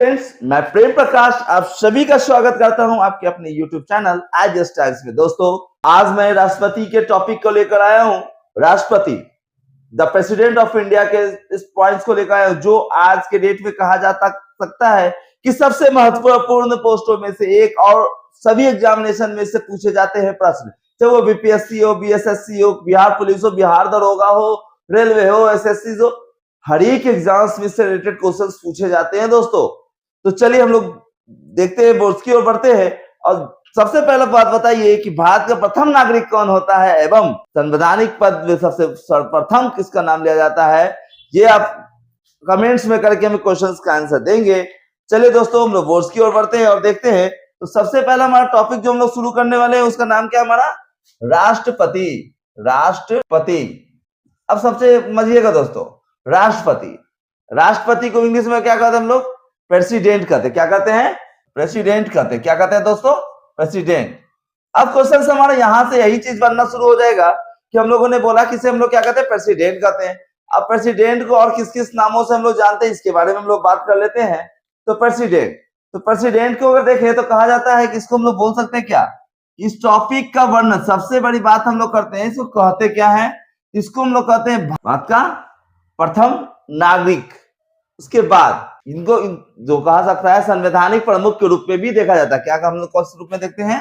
Friends, मैं प्रेम प्रकाश आप सभी का स्वागत करता हूं आपके अपने YouTube चैनल IGS टाइम्स में। दोस्तों, आज मैं राष्ट्रपति के टॉपिक को लेकर आया हूं। राष्ट्रपति, द प्रेसिडेंट ऑफ इंडिया के इस पॉइंट्स को लेकर आया हूं, जो आज के डेट में कहा जा सकता है कि सबसे महत्वपूर्ण पोस्टों में से एक और सभी एग्जामिनेशन में से पूछे जाते हैं प्रश्न, चाहे वो बीपीएससी हो, बीएसएससी हो, बिहार पुलिस हो, बिहार दरोगा हो, रेलवे हो, एसएससी हो, हर एक एग्जाम्स में से रिलेटेड क्वेश्चंस पूछे जाते हैं। दोस्तों, तो चलिए हम लोग देखते हैं, बोर्ड्स की ओर बढ़ते हैं। और सबसे पहले बात बताइए कि भारत का प्रथम नागरिक कौन होता है एवं संवैधानिक पद में सबसे सर्वप्रथम किसका नाम लिया जाता है। ये आप कमेंट्स में करके हमें क्वेश्चंस का आंसर देंगे। चलिए दोस्तों, हम लोग बोर्ड्स की ओर बढ़ते हैं और देखते हैं। तो सबसे पहला हमारा टॉपिक जो हम लोग शुरू करने वाले हैं उसका नाम क्या है हमारा? राष्ट्रपति। राष्ट्रपति। अब सबसे समझिएगा दोस्तों, राष्ट्रपति को इंग्लिश में क्या कहते हैं हम लोग? प्रेसिडेंट कहते हैं। क्या कहते हैं? प्रेसिडेंट कहते हैं। क्या कहते हैं दोस्तों? प्रेसिडेंट। अब क्वेश्चन हमारा यहां से यही चीज बनना शुरू हो जाएगा कि हम लोगों ने बोला कि हम लोग क्या कहते हैं? प्रेसिडेंट कहते हैं। अब प्रेसिडेंट को और किस किस नामों से हम लोग जानते हैं, इसके बारे में हम लोग बात कर लेते हैं। तो प्रेसिडेंट को अगर देखें तो कहा जाता है कि इसको हम लोग बोल सकते हैं क्या? इस टॉपिक का वर्णन, सबसे बड़ी बात हम लोग करते हैं, इसको कहते क्या है? इसको हम लोग कहते हैं भारत का प्रथम नागरिक। उसके बाद इनको जो कहा सकता है संवैधानिक प्रमुख के रूप में भी देखा जाता है। क्या हम लोग कौन से रूप में देखते हैं?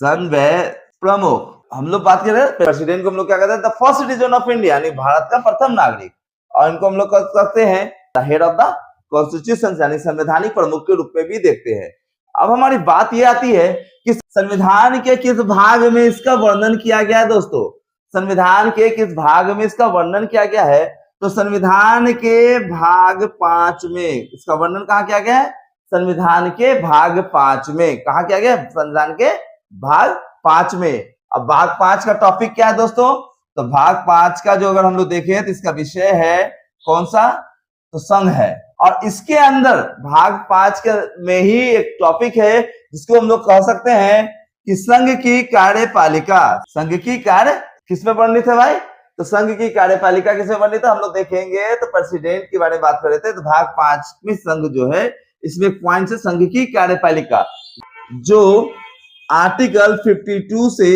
संवैधानिक प्रमुख। हम लोग बात कर रहे हैं प्रेसिडेंट को हम लोग क्या कहते हैं? The first citizen of India, यानी भारत का प्रथम नागरिक। और इनको हम लोग कह सकते हैं the head of the constitution, यानी संवैधानिक प्रमुख के रूप में भी देखते हैं। अब हमारी बात यह आती है कि संविधान के किस भाग में इसका वर्णन किया गया है। दोस्तों, संविधान के किस भाग में इसका वर्णन किया गया है? तो संविधान के भाग 5 में इसका वर्णन कहाँ किया गया है? संविधान के भाग 5 में। कहा किया गया? संविधान के भाग 5 में। अब भाग 5 का टॉपिक क्या है दोस्तों? तो भाग 5 का जो अगर हम लोग देखें तो इसका विषय है कौन सा? तो संघ है। और इसके अंदर भाग 5 के में ही एक टॉपिक है जिसको हम लोग कह सकते हैं कि संघ की कार्यपालिका। संघ की कार्य किसमें वर्णित है भाई? तो संघ की कार्यपालिका किसमें वर्णित है? हम लोग देखेंगे तो प्रेसिडेंट के बारे में बात कर रहे थे। तो भाग 5 में संघ जो है, इसमें पॉइंट है संघ की कार्यपालिका, जो आर्टिकल 52 से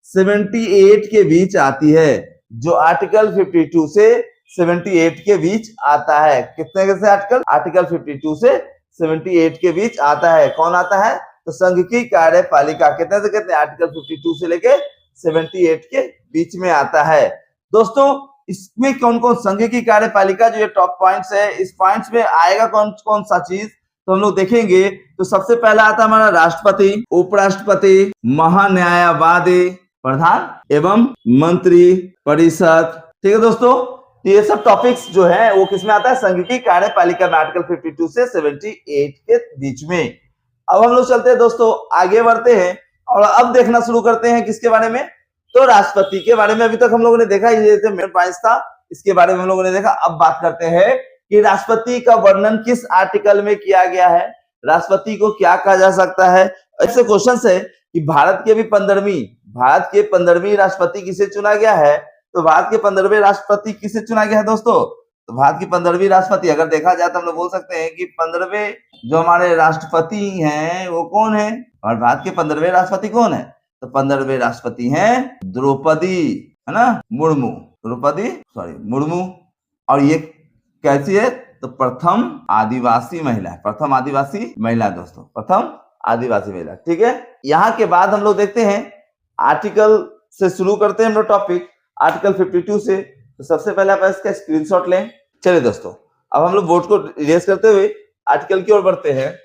78 के बीच आती है। जो आर्टिकल 52 से 78 के बीच आता है। कितने से आर्टिकल? आर्टिकल 52 से 78 के बीच आता है। कौन आता है? तो संघ की कार्यपालिका कितने से कितने? आर्टिकल 52 से लेके 78 के बीच में आता है। दोस्तों, इसमें कौन कौन संघ की कार्यपालिका जो ये टॉप पॉइंट्स है, इस पॉइंट्स में आएगा कौन कौन सा चीज? तो हम लोग देखेंगे तो सबसे पहला आता है हमारा राष्ट्रपति, उपराष्ट्रपति, महान्यायवादी, प्रधान एवं मंत्री परिषद। ठीक है दोस्तों, ये सब टॉपिक्स जो है वो किसमें आता है? संघ की कार्यपालिका में, आर्टिकल 52 से 78 के बीच में। अब हम लोग चलते हैं दोस्तों, आगे बढ़ते हैं और अब देखना शुरू करते हैं किसके बारे में? तो राष्ट्रपति के बारे में। अभी तक हम लोगों ने देखा ये मेन पॉइंट था, इसके बारे में हम लोगों ने देखा। अब बात करते हैं कि राष्ट्रपति का वर्णन किस आर्टिकल में किया गया है, राष्ट्रपति को क्या कहा जा सकता है। ऐसे क्वेश्चन है कि भारत के 15वीं राष्ट्रपति किसे चुना गया है? तो भारत के 15वें राष्ट्रपति किसे चुना गया है दोस्तों? तो भारत की 15वीं राष्ट्रपति अगर देखा जाए तो हम लोग बोल सकते हैं कि 15वें जो हमारे राष्ट्रपति हैं वो कौन है? और भारत के 15वें राष्ट्रपति कौन है? तो 15वें राष्ट्रपति हैं द्रौपदी, है ना, मुर्मू। मुर्मू। और ये कैसी है? तो प्रथम आदिवासी महिला है। प्रथम आदिवासी महिला दोस्तों, प्रथम आदिवासी महिला। ठीक है, यहाँ के बाद हम लोग देखते हैं आर्टिकल से शुरू करते हैं हम लोग टॉपिक, आर्टिकल 52 से। तो सबसे पहले आप इसका स्क्रीनशॉट लें। चलिए दोस्तों, अब हम लोग बोर्ड को इरेज करते हुए आर्टिकल की ओर बढ़ते हैं।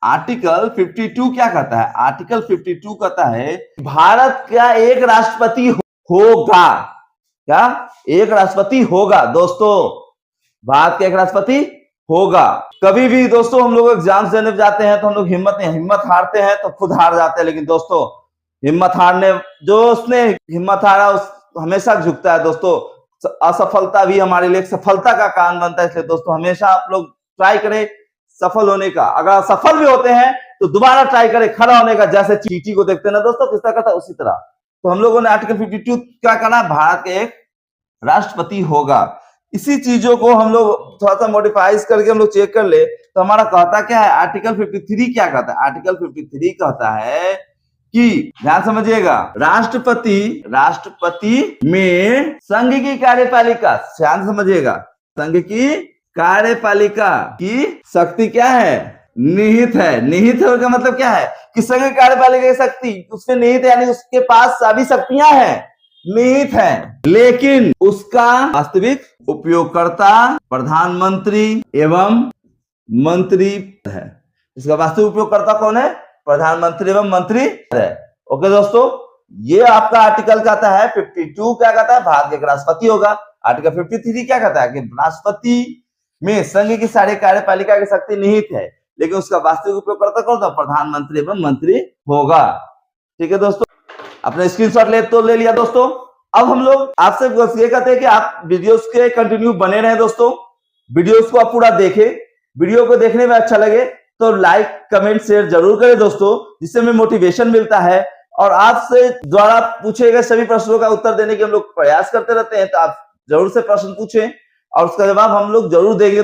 आर्टिकल 52 क्या कहता है? आर्टिकल 52 कहता है भारत का एक राष्ट्रपति होगा। क्या? एक राष्ट्रपति होगा दोस्तों, भारत का एक राष्ट्रपति होगा। कभी भी दोस्तों हम लोग एग्जाम देने जाते हैं तो हम लोग हिम्मत हारते हैं तो खुद हार जाते हैं। लेकिन दोस्तों, उसने हिम्मत हारा उस हमेशा झुकता है दोस्तों। असफलता भी हमारे लिए सफलता का कारण बनता है। इसलिए दोस्तों हमेशा आप लोग ट्राई करें सफल होने का। अगर सफल भी होते हैं तो दोबारा ट्राई करें खड़ा होने का। जैसे चींटी को देखते हैं ना दोस्तों, किस तरह का था, उसी तरह। तो हम लोगों ने आर्टिकल 52 क्या करना? भारत के एक राष्ट्रपति होगा। इसी चीजों को हम लोग थोड़ा सा मॉडिफाइज करके हम लोग चेक कर ले तो हमारा कहता क्या है, आर्टिकल 53 क्या कहता है, आर्टिकल 53 कहता है कि ध्यान समझिएगा, राष्ट्रपति में संघ की कार्यपालिका, ध्यान समझिएगा, संघ की कार्यपालिका की शक्ति क्या है, निहित है। निहित होने का मतलब क्या है कि संघ की कार्यपालिका की शक्ति उसमें निहित है, यानी उसके पास सभी शक्तियां हैं, निहित है, लेकिन उसका वास्तविक उपयोगकर्ता प्रधानमंत्री एवं मंत्री है। इसका वास्तविक उपयोगकर्ता कौन है, प्रधानमंत्री एवं मंत्री है। ओके दोस्तों, ये आपका आर्टिकल कहता है 52 क्या कहता है, भारत के राष्ट्रपति होगा। आर्टिकल 53 क्या कहता है कि राष्ट्रपति में संघ की सारी कार्यपालिका की शक्ति निहित है, लेकिन उसका वास्तविक उपयोगकर्ता कौन था, प्रधानमंत्री एवं मंत्री होगा। ठीक है दोस्तों, अपने स्क्रीनशॉट ले लिया दोस्तों। अब हम लोग आपसे बस ये कहते हैं कि आप वीडियोस के कंटिन्यू बने रहे दोस्तों, वीडियोस को आप पूरा देखें। वीडियो को देखने में अच्छा लगे तो लाइक कमेंट शेयर जरूर करें दोस्तों, जिससे हमें मोटिवेशन मिलता है और आपसे द्वारा पूछे गए सभी प्रश्नों का उत्तर देने के हम लोग प्रयास करते रहते हैं। तो आप जरूर से प्रश्न पूछें और उसका जवाब हम लोग जरूर देंगे।